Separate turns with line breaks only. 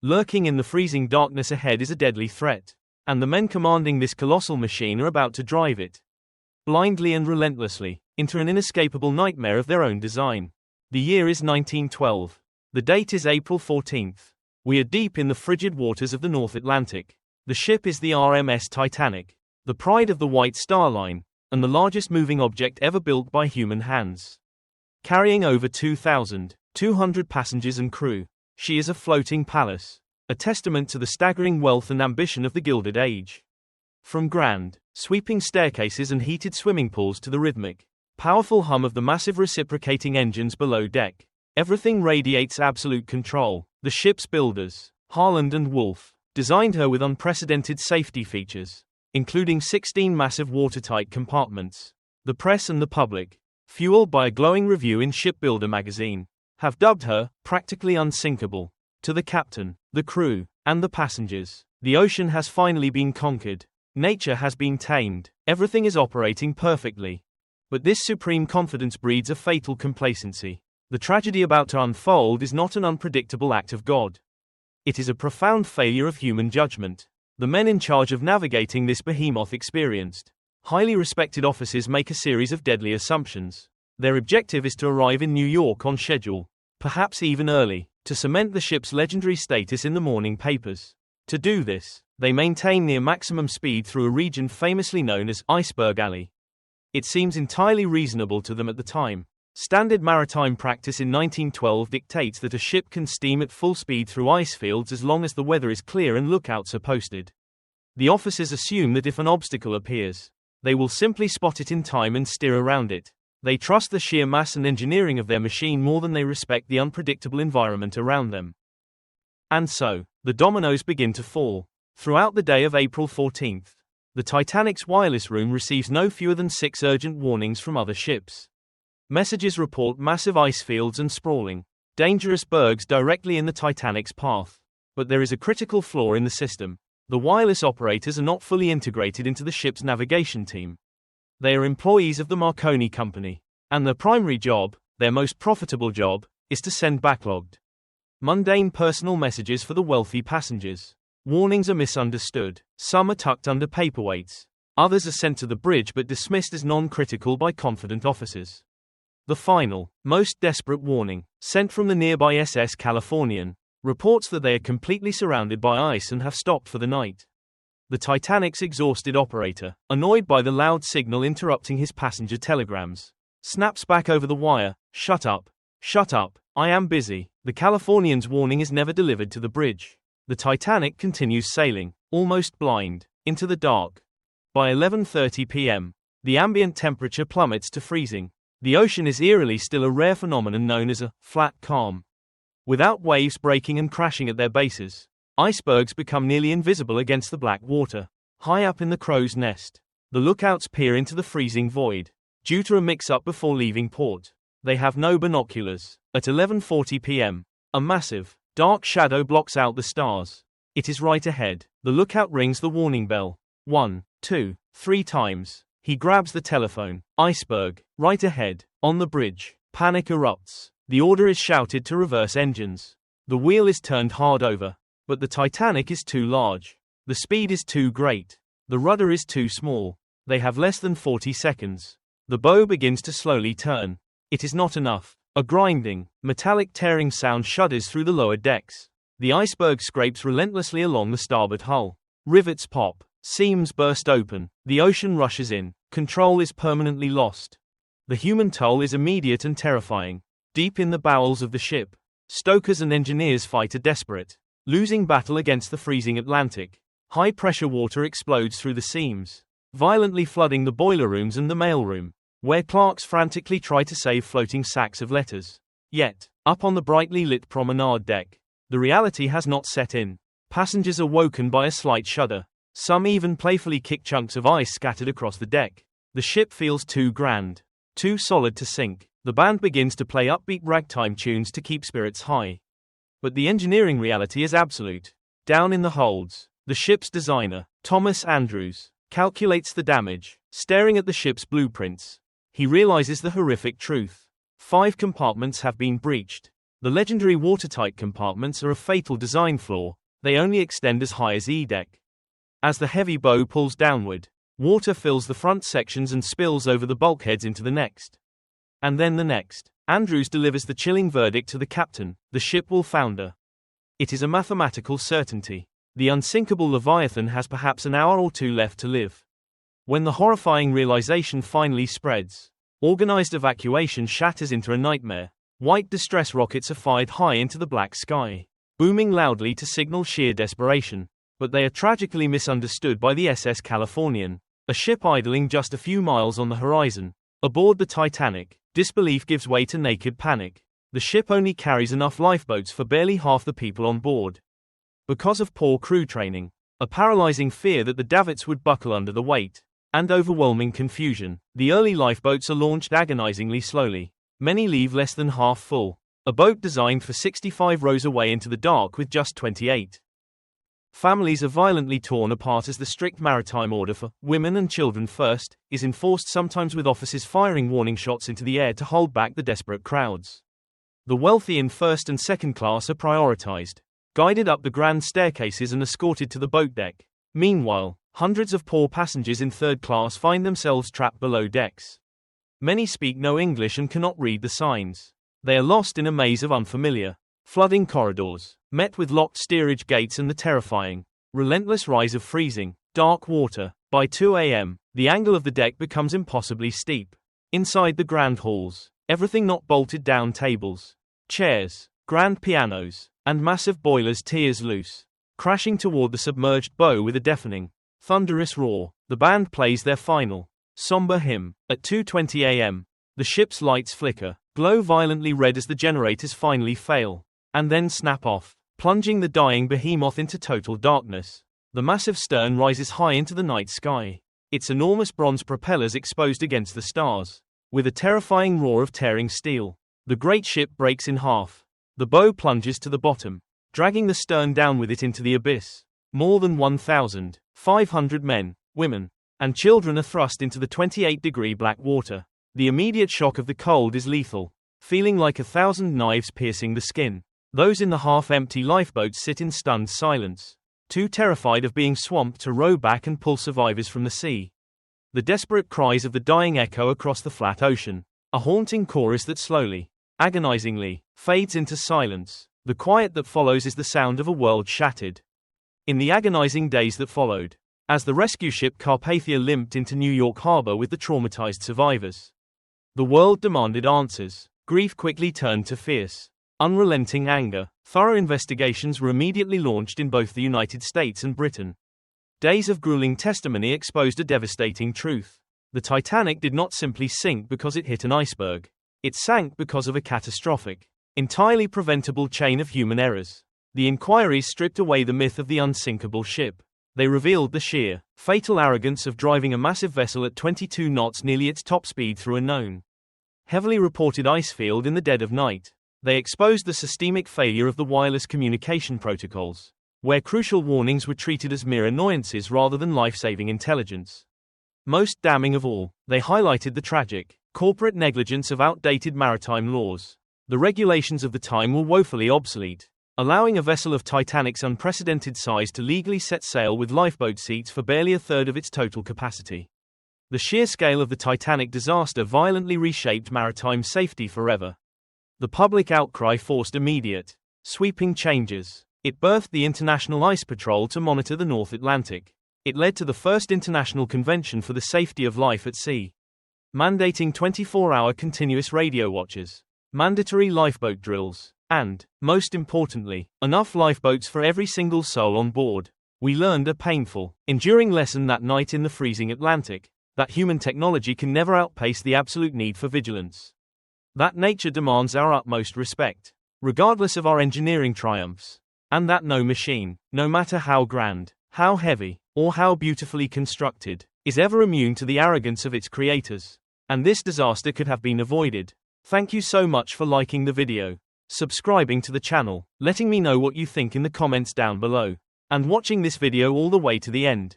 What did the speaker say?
Lurking in the freezing darkness ahead is a deadly threat, and the men commanding this colossal machine are about to drive it, blindly and relentlessly, into an inescapable nightmare of their own design. The year is 1912. The date is April 14th. We are deep in the frigid waters of the North Atlantic. The ship is the RMS Titanic, the pride of the White Star Line, and the largest moving object ever built by human hands. Carrying over 2,200 passengers and crew, she is a floating palace, a testament to the staggering wealth and ambition of the Gilded Age. From grand, sweeping staircases and heated swimming pools to the rhythmic, powerful hum of the massive reciprocating engines below deck, everything radiates absolute control. The ship's builders, Harland and Wolff, designed her with unprecedented safety features, including 16 massive watertight compartments. The press and the public, fueled by a glowing review in Shipbuilder magazine, have dubbed her practically unsinkable. To the captain, the crew, and the passengers, the ocean has finally been conquered. Nature has been tamed. Everything is operating perfectly. But this supreme confidence breeds a fatal complacency. The tragedy about to unfold is not an unpredictable act of God. It is a profound failure of human judgment. The men in charge of navigating this behemoth experienced, highly respected officers make a series of deadly assumptions. Their objective is to arrive in New York on schedule, perhaps even early, to cement the ship's legendary status in the morning papers. To do this, they maintain near maximum speed through a region famously known as Iceberg Alley. It seems entirely reasonable to them at the time. Standard maritime practice in 1912 dictates that a ship can steam at full speed through ice fields as long as the weather is clear and lookouts are posted. The officers assume that if an obstacle appears, they will simply spot it in time and steer around it. They trust the sheer mass and engineering of their machine more than they respect the unpredictable environment around them. And so, the dominoes begin to fall. Throughout the day of April 14th, the Titanic's wireless room receives no fewer than 6 urgent warnings from other ships. Messages report massive ice fields and sprawling, dangerous bergs directly in the Titanic's path. But there is a critical flaw in the system. The wireless operators are not fully integrated into the ship's navigation team. They are employees of the Marconi Company, and their primary job, their most profitable job, is to send backlogged, mundane personal messages for the wealthy passengers. Warnings are misunderstood. Some are tucked under paperweights. Others are sent to the bridge but dismissed as non-critical by confident officers. The final, most desperate warning, sent from the nearby SS Californian, reports that they are completely surrounded by ice and have stopped for the night. The Titanic's exhausted operator, annoyed by the loud signal interrupting his passenger telegrams, snaps back over the wire, "Shut up. Shut up. I am busy." The Californian's warning is never delivered to the bridge. The Titanic continues sailing, almost blind, into the dark. By 11:30 p.m., the ambient temperature plummets to freezing. The ocean is eerily still a rare phenomenon known as a flat calm. Without waves breaking and crashing at their bases, icebergs become nearly invisible against the black water. High up in the crow's nest, the lookouts peer into the freezing void. Due to a mix-up before leaving port, they have no binoculars. At 11:40 p.m., a massive, dark shadow blocks out the stars. It is right ahead. The lookout rings the warning bell. 1, 2, 3 times. He grabs the telephone. Iceberg, right ahead, on the bridge. Panic erupts. The order is shouted to reverse engines. The wheel is turned hard over. But the Titanic is too large. The speed is too great. The rudder is too small. They have less than 40 seconds. The bow begins to slowly turn. It is not enough. A grinding, metallic tearing sound shudders through the lower decks. The iceberg scrapes relentlessly along the starboard hull. Rivets pop. Seams burst open. The ocean rushes in. Control is permanently lost. The human toll is immediate and terrifying. Deep in the bowels of the ship, stokers and engineers fight a desperate, losing battle against the freezing Atlantic. High-pressure water explodes through the seams, violently flooding the boiler rooms and the mailroom, where clerks frantically try to save floating sacks of letters. Yet, up on the brightly lit promenade deck, the reality has not set in. Passengers are woken by a slight shudder. Some even playfully kick chunks of ice scattered across the deck. The ship feels too grand, too solid to sink. The band begins to play upbeat ragtime tunes to keep spirits high. But the engineering reality is absolute. Down in the holds, the ship's designer, Thomas Andrews, calculates the damage. Staring at the ship's blueprints, he realizes the horrific truth. 5 compartments have been breached. The legendary watertight compartments are a fatal design flaw, they only extend as high as E-deck. As the heavy bow pulls downward, water fills the front sections and spills over the bulkheads into the next. And then the next. Andrews delivers the chilling verdict to the captain: the ship will founder. It is a mathematical certainty. The unsinkable Leviathan has perhaps an hour or two left to live. When the horrifying realization finally spreads, organized evacuation shatters into a nightmare. White distress rockets are fired high into the black sky, booming loudly to signal sheer desperation. But they are tragically misunderstood by the SS Californian, a ship idling just a few miles on the horizon. Aboard the Titanic, disbelief gives way to naked panic. The ship only carries enough lifeboats for barely half the people on board. Because of poor crew training, a paralyzing fear that the davits would buckle under the weight, and overwhelming confusion, the early lifeboats are launched agonizingly slowly. Many leave less than half full. A boat designed for 65 rows away into the dark with just 28. Families are violently torn apart as the strict maritime order for women and children first is enforced, sometimes with officers firing warning shots into the air to hold back the desperate crowds. The wealthy in first and second class are prioritized, guided up the grand staircases and escorted to the boat deck. Meanwhile, hundreds of poor passengers in third class find themselves trapped below decks. Many speak no English and cannot read the signs. They are lost in a maze of unfamiliar, flooding corridors, met with locked steerage gates and the terrifying, relentless rise of freezing, dark water. By 2 a.m., the angle of the deck becomes impossibly steep. Inside the grand halls, everything not bolted down: tables, chairs, grand pianos, and massive boilers tears loose, crashing toward the submerged bow with a deafening, thunderous roar. The band plays their final, somber hymn. At 2:20 a.m., the ship's lights flicker, glow violently red as the generators finally fail, and then snap off, plunging the dying behemoth into total darkness. The massive stern rises high into the night sky, its enormous bronze propellers exposed against the stars. With a terrifying roar of tearing steel, the great ship breaks in half. The bow plunges to the bottom, dragging the stern down with it into the abyss. More than 1,500 men, women, and children are thrust into the 28-degree black water. The immediate shock of the cold is lethal, feeling like 1,000 knives piercing the skin. Those in the half-empty lifeboats sit in stunned silence, too terrified of being swamped to row back and pull survivors from the sea. The desperate cries of the dying echo across the flat ocean, a haunting chorus that slowly, agonizingly, fades into silence. The quiet that follows is the sound of a world shattered. In the agonizing days that followed, as the rescue ship Carpathia limped into New York Harbor with the traumatized survivors, the world demanded answers. Grief quickly turned to fierce, unrelenting anger. Thorough investigations were immediately launched in both the United States and Britain. Days of grueling testimony exposed a devastating truth. The Titanic did not simply sink because it hit an iceberg. It sank because of a catastrophic, entirely preventable chain of human errors. The inquiries stripped away the myth of the unsinkable ship. They revealed the sheer, fatal arrogance of driving a massive vessel at 22 knots, nearly its top speed, through a known, heavily reported ice field in the dead of night. They exposed the systemic failure of the wireless communication protocols, where crucial warnings were treated as mere annoyances rather than life-saving intelligence. Most damning of all, they highlighted the tragic, corporate negligence of outdated maritime laws. The regulations of the time were woefully obsolete, allowing a vessel of Titanic's unprecedented size to legally set sail with lifeboat seats for barely a third of its total capacity. The sheer scale of the Titanic disaster violently reshaped maritime safety forever. The public outcry forced immediate, sweeping changes. It birthed the International Ice Patrol to monitor the North Atlantic. It led to the first International Convention for the Safety of Life at Sea, mandating 24-hour continuous radio watches, mandatory lifeboat drills, and, most importantly, enough lifeboats for every single soul on board. We learned a painful, enduring lesson that night in the freezing Atlantic, that human technology can never outpace the absolute need for vigilance. That nature demands our utmost respect, regardless of our engineering triumphs, and that no machine, no matter how grand, how heavy, or how beautifully constructed, is ever immune to the arrogance of its creators. And this disaster could have been avoided. Thank you so much for liking the video, subscribing to the channel, letting me know what you think in the comments down below, and watching this video all the way to the end.